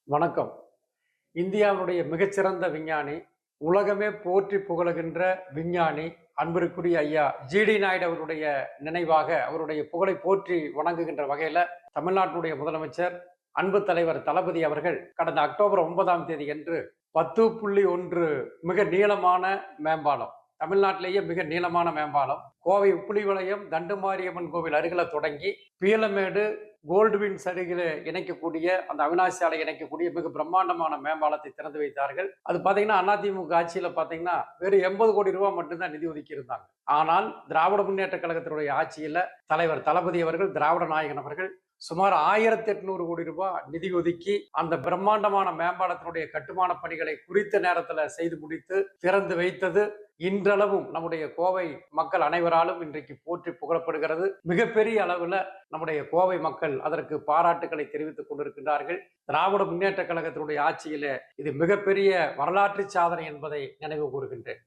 வணக்கம். இந்தியாவுடைய மிகச்சிறந்த விஞ்ஞானி, உலகமே போற்றி புகழுகின்ற விஞ்ஞானி, அன்பிற்குரிய ஐயா ஜிடி நாயுடு அவருடைய நினைவாக அவருடைய புகழை போற்றி வணங்குகின்ற வகையில தமிழ்நாட்டுடைய முதலமைச்சர் அன்பு தலைவர் தளபதி அவர்கள் கடந்த அக்டோபர் 9ஆம் தேதி அன்று 10.1 மிக நீளமான மேம்பாலம், தமிழ்நாட்டிலேயே மிக நீளமான மேம்பாலம், கோவை உப்புளிவளையம் தண்டுமாரியம்மன் கோவில் அருகில தொடங்கி பீளமேடு கோல்டுவின்ஸ் அருகில இணைக்கக்கூடிய அந்த அவினாசி சாலை இணைக்கக்கூடிய மிக பிரம்மாண்டமான மேம்பாலத்தை திறந்து வைத்தார்கள். அது பாத்தீங்கன்னா அதிமுக ஆட்சியில பாத்தீங்கன்னா வெறும் 80 கோடி ரூபாய் மட்டும்தான் நிதி ஒதுக்கி இருந்தாங்க. ஆனால் திராவிட முன்னேற்ற கழகத்தினுடைய ஆட்சியில தலைவர் தளபதி அவர்கள், திராவிட நாயகன் அவர்கள் சுமார் 1800 கோடி ரூபாய் நிதி ஒதுக்கி அந்த பிரம்மாண்டமான மேம்பாலத்தினுடைய கட்டுமான பணிகளை குறித்த நேரத்தில் செய்து முடித்து திறந்து வைத்தது இன்றளவும் நம்முடைய கோவை மக்கள் அனைவராலும் இன்றைக்கு போற்றி புகழப்படுகிறது. மிகப்பெரிய அளவில் நம்முடைய கோவை மக்கள் அதற்கு பாராட்டுக்களை தெரிவித்துக் கொண்டிருக்கின்றார்கள். திராவிட முன்னேற்ற கழகத்தினுடைய ஆட்சியில இது மிகப்பெரிய வரலாற்று சாதனை என்பதை நினைவு கூறுகின்றேன்.